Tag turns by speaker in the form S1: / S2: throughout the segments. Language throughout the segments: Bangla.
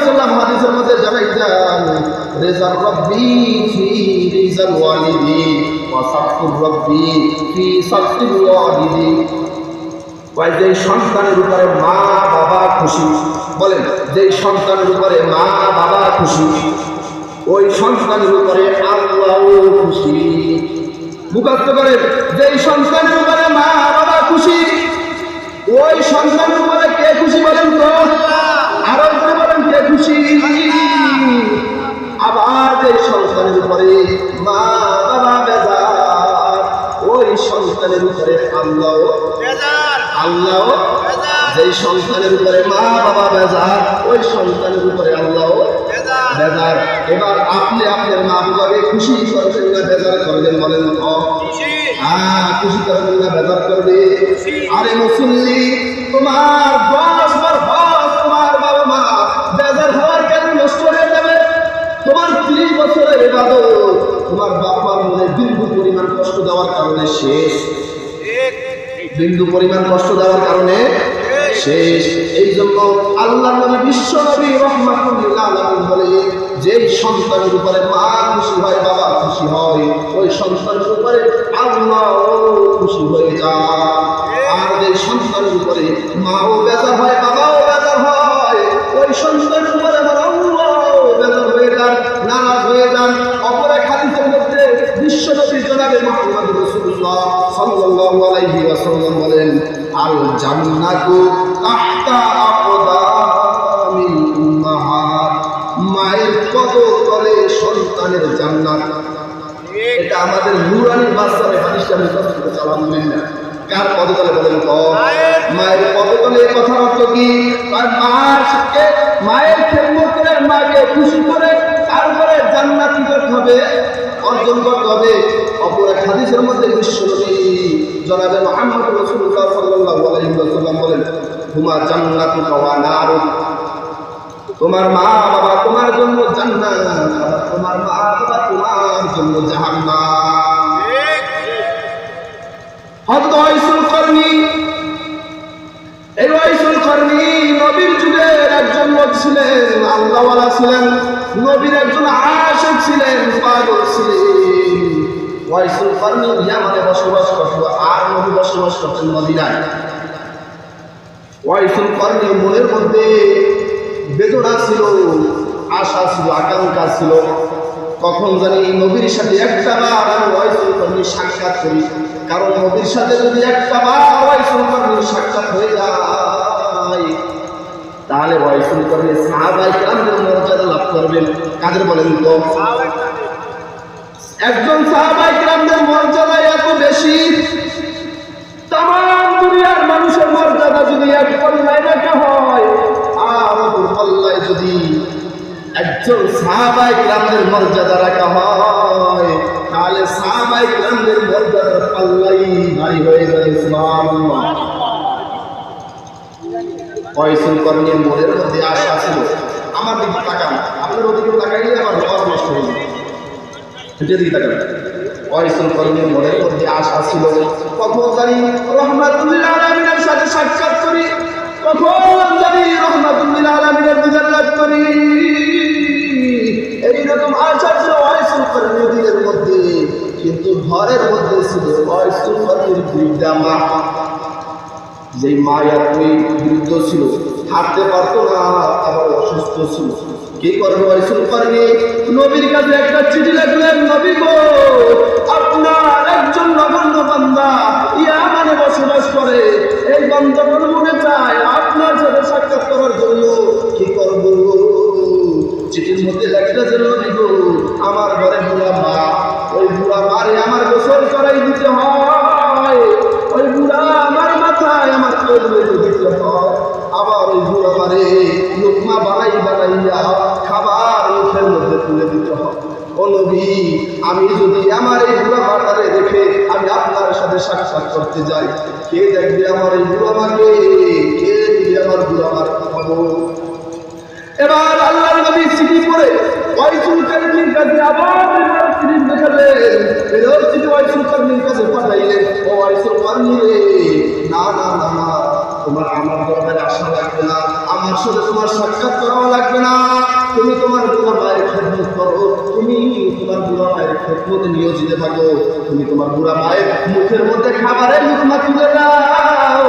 S1: সাল্লাম হাদিসের মধ্যে জানাইতেন, রিজার রব্বি ফি রিজাল ওয়ালিদি ওয়া সাফুর রব্বি ফি সাফিল ওয়ালিদি। ওই যে সন্তানের উপরে মা বাবা খুশি, বলেন যে সন্তানের উপরে মা বাবা খুশি, ওই সন্তানের উপরে আল্লাহও খুশি। মুখস্থ করেন, যে সন্তানের উপরে মা বাবা খুশি, ওই সন্তানের উপরে কে খুশি বলেন তো? আরো বলেন কে খুশি? আবার যে সন্তানের উপরে মা বাবা বেজার, ওই সন্তানের উপরে আল্লাহ বেজার। আল্লাহ যে সন্তানের উপরে মা বাবা বেজার, ওই সন্তানের উপরে আল্লাহ বেজার। এবার আপনি আপনার মা বাবাকে খুশি করবেন না বেজার করবেন বলেন? খুশি করবেন না বেজার করবে? আরে মুসল্লি, তোমার 10 বার হজ তোমার বাবা মা বেজার হওয়ার কারণে নষ্ট হয়ে যাবে। তোমার 30 বছরের ইবাদত তোমার বাবা মার মনে বিন্দু পরিমাণ কষ্ট দেওয়ার কারণে শেষ। বিন্দু পরিমাণ কষ্ট দেওয়ার কারণে শেষ। এই জন্য আল্লাহর নবী বিশ্ব নবী রাহমাতুল্লিল আলামিন বলে, যেই সন্তানের উপরে মা খুশি হয় বাবা খুশি হয়, ওই সন্তানের উপরে আল্লাহ খুশি হয়ে যায়। আর যে সন্তানের উপরে মাও বেজার হয় বাবাও বেজার হয়, ওই সন্তানের উপরে আল্লাহ বেজার হয়ে যান, নারাজ হয়ে যান। অপর এক হাদিসের মধ্যে বিশ্ব নবী জনাবে মুহাম্মদ রাসূলুল্লাহ সাল্লাল্লাহু আলাইহি ওয়াসাল্লাম বলেন, আল জান্নাতু তাহতা আকদামিল উম্মাহাত, মায়ের পদতলে সন্তানের জান্নাত। এটা আমাদের নূরানি ভাষায় হাদিসটা আমি মুখস্থ করেছি আলহামদুলিল্লাহ। কার পদতলে বলেন তো? মায়ের পদতলে। কথার অর্থ কি? মায়ের খেদমত করে মাকে খুশি করে তারপরে জান্নাত করতে হবে, অর্জন করতে হবে। অপর এক হাদিসের মধ্যে বিশ্বনবী জনাবে মুহাম্মদ রাসূলুল্লাহ সাল্লাল্লাহু আলাইহি ওয়াসাল্লাম বলেন, হুমা জান্নাতুকা ওয়া নারুক, তোমার মা বাবা তোমার জন্য জান্নাত, আর তোমার মা বাবা তোমার জন্য জাহান্নাম। হযরত ওয়াইসুল করনি, এই ওয়াইসুল করনি নবীর যুগের একজন লোক ছিলেন, আল্লাহওয়ালা ছিলেন, নবীর একজন আশিক ছিলেন, পাগল ছিলেন। ওয়াইসুল করনি ইয়ামানে বসবাস করত, আর নবী বসবাস করতেন মদিনায়। ওয়াইসুল করনির মনের মধ্যে বেদনা ছিল, আশা ছিল, আকাঙ্ক্ষা ছিল, কখন জানি নবীর সাথে একটা বার আমি ওয়াইসুল করনি সাক্ষাৎ করি। কারণ নবীর সাথে যদি একটা বার ওয়াইসুল করনি সাক্ষাৎ হয়ে যায়, তাহলে ওয়াইসুল করনি সাহাবায়ে কেরামের মর্যাদা লাভ করবেন। কাদের বলেন তো? একজন সাহাবায়ে কেরামের মর্যাদা এত বেশি, তামাম দুনিয়ার মানুষের মর্যাদা যদি এক পল্লায় রাখা হয়, আর অপর পল্লায় যদি একজন সাহাবায়ে কেরামের মর্যাদা রাখা হয়, তাহলে সাহাবায়ে কেরামের মর্যাদার পাল্লাই ভারী হয়ে যাবে। সুবহানাল্লাহ। ওয়াইসুল করনির মনের মধ্যে আশা ছিল, আমার দিকে তাকান, আপনার ওদিকে তাকাইলে আমার রব নষ্ট হয়ে যাবে, সেদিকে তাকান। ওয়াইসুল করনির মনের মধ্যে আশা ছিল, কখন জানি রাহমাতুল্লিল আলামিনের সাথে সাক্ষাৎ করি, কখন জানি রাহমাতুল্লিল আলামিনের দিদার লাভ করি। এইরকম আশা ছিল ওয়াইসুল করনির দিলের মধ্যে, কিন্তু ঘরের মধ্যে ছিল ওয়াইসুল করনির বৃদ্ধা মা। যে মায়ের ওই বৃদ্ধ ছিল, হাঁটতে পারতো না, আবার অসুস্থ ছিল। কি করবে ওয়াইসুল করনি? নবীর কাছে একটা চিঠি লিখলেন, নবী গো, আপনার একজন নগণ্য বান্দা ইয়ামানে বসবাস করে, এই বান্দা মনে চায় আপনার সাথে সাক্ষাৎ করার জন্য। কি করব? চিঠির মধ্যে লেখা, নবী গো, আমার ঘরে বুড়া মা, ওই বুড়া মারে আমার গোসল করাই দিতে হয়, ওই বুড়া আমার মাথায় আমার তৈরি দিতে হয়, আবার ওই বুড়া মারে লোকমা বানাইয়া খাবার মুখের মধ্যে তুলে দিতে হয়। ও নবী, আমি যদি আমার এই বুড়া মাটারে রেখে আমি আপনার সাথে সাক্ষাৎ করতে যাই, কে দেখবে আমার এই বুড়া মাকে? কে দিবে আমার বুড়া মার খবর? এবার আল্লাহর নবী চিঠি পড়ে ওয়াইসুল করনির কাছে আবার চিঠি লিখলেন, এর চিঠি ওয়াইসুল করনির কাছে পাঠাইলেন। ও ওয়াইসুল করনি রে, না না না না, তোমার আমার দরবারে আসা লাগবে না, আমার সাথে তোমার সাক্ষাৎ করাও লাগবে না, তুমি তোমার বুড়া মায়ের খেদমত করো, তুমি তোমার বুড়া মায়ের খেদমতে নিয়োজিত থাকো, তুমি তোমার বুড়া মায়ের মুখের মধ্যে খাবারের লুকমা তুলে দাও,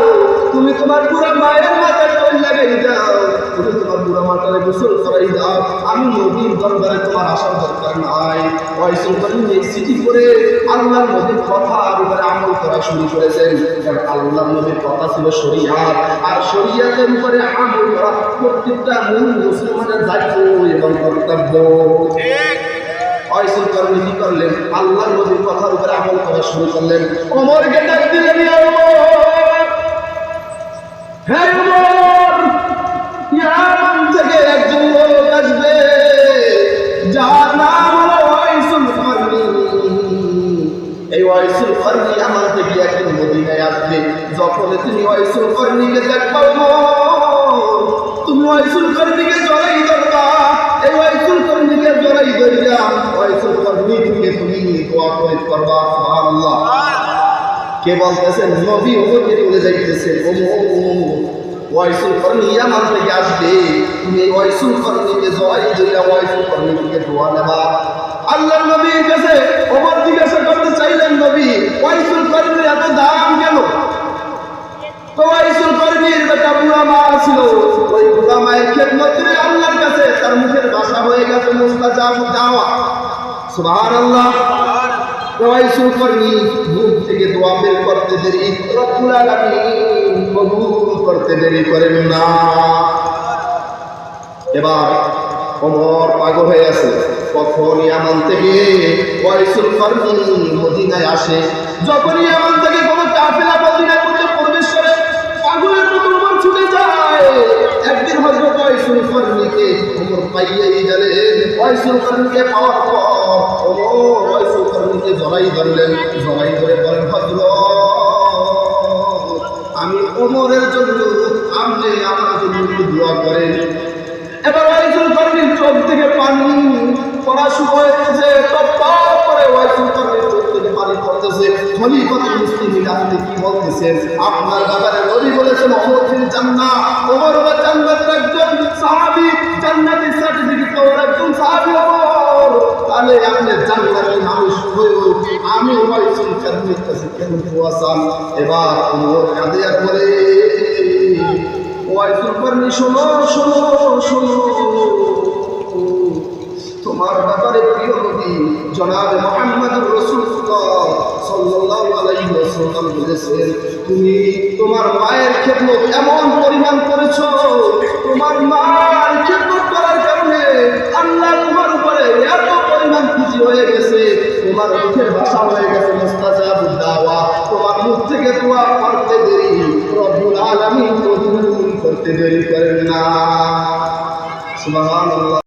S1: তুমি তোমার বুড়া মায়ের মাথায় তৈরি লাগাই দাও, তুমি তোমার বুড়া মাটারে গোসল করাই দাও। আমি নবীর দরবারে তোমার আসার দরকার নাই। ওয়াইসুল করিম এই চিঠি করে আল্লাহর নবীর কথার উপরে আমল করা শুরু করেছেন। কারণ আল্লাহর নবীর কথা ছিল শরীয়ত, আর শরীয়তের উপরে আমল করা প্রত্যেকটা মুসলমানের দায়িত্ব এবং কর্তব্য। ওয়াইসুল করিম কি করলেন? আল্লাহর নবীর কথার উপরে আমল করা শুরু করলেন। ওমরকে ডাক দিলেন, হে ওমর, ইয়ামান থেকে একজন লোক আসবে যার নাম হলো ওয়াইসুল কারনী। এই ওয়াইসুল কারনী আমার থেকে একদিন মদিনায় আসবে। যখন তুমি ওয়াইসুল কারনীকে দেখবা, তুমি ওয়াইসুল কারনীকে জড়াই ধরবা। এই ওয়াইসুল কারনীকে জড়াই ধরিয়া ওয়াইসুল কারনী থেকে তুমি দোয়া করে করবা। সুবহানাল্লাহ। কে বলতেছেন? নবী ওমরকে বলে যাইতেছে, ওয়াইসুল কারনী ইয়ামান থেকে আসবে, তুমি ওয়াইসুল কারনীকে জড়াই ধরিয়া ওয়াইসুল কারনী থেকে দোয়া নেবা। আল্লাহর নবীর কাছে ওমর জিজ্ঞাসা করতে চাইলেন, নবী ওয়াইসুল কারনীর এত দাম কেন? তো ওয়াইসুল কারনীর বেটা বুড়া মা ছিল, ওই বুড়া মায়ের খেদমতে আল্লাহর কাছে তার মুখের ভাষা হয়ে গেছে মুস্তাজাব দাওয়া। সুবহানাল্লাহ। ওয়াইসুল কারনী মুখ থেকে দোয়া বের করতে দেরি রব্বুল আলামিন কবুল করতে দেরি করেন না। এবার ওমর পাগল হয়ে আছে। কখন ইয়ামান থেকে ওয়াইসুল কারনী মদিনায় আসে। যখন ইয়ামান থেকে কোনো কাফেলা মদিনার মধ্যে প্রবেশ করে, পাগলের মতো ওমর ছুটে যায়। একদিন হযরত ওয়াইসুল কারনীকে ওমর পাইয়াই গেলেন। ওয়াইসুল কারনীকে পাওয়ার পর ওমর ওয়াইসুল কারনীকে জড়াই ধরলেন। জড়াই ধরে বলেন, হযরত, আমি ওমরের জন্য, আপনি আমার জন্য একটু দোয়া করেন। এবার ওয়াইসুল কারনীর চোখ থেকে পানি পড়া শুরু হয়েছে। টপটপ করে ওয়াইসুল কারনীর চোখ থেকে পানি পড়তেছে। খলিফাতুল মুসলিমিন আপনি কি বলতেছেন? আপনার ব্যাপারে নবী বলেছেন ওমর ফিল জান্নাহ, ওমর হলো জান্নাতের একজন সাহাবী, জান্নাতের সার্টিফিকেট পাওয়ার একজন সাহাবী ওমর। তাহলে আপনি জান্নাতের মানুষ হয়েও আমি ওয়াইসুল কারনীর কাছে কেন দোয়া চান? এবার ওমর কাঁদে আর বলে, ওয়াইসুল কারনী শোনো শোনো শোনো, তোমার ব্যাপারে প্রিয় নবী জনাবে মুহাম্মদুর রাসূলুল্লাহ সাল্লাল্লাহু আলাইহি ওয়াসাল্লাম বলেছেন, তুমি তোমার মায়ের খেদমত এমন পরিমাণ করেছো, তোমার মায়ের খেদমত করার কারণে আল্লাহ তোমার উপরে এত পরিমাণ খুশি হয়ে গেছে, তোমার মুখের ভাষা হয়ে গেছে মুস্তাজাবুদ দাওয়া, তোমার মুখ থেকে দোয়া করতে দেরি রব্বুল আলামিন কবুল করতে দেরি করেন না। সুবহানাল্লাহ।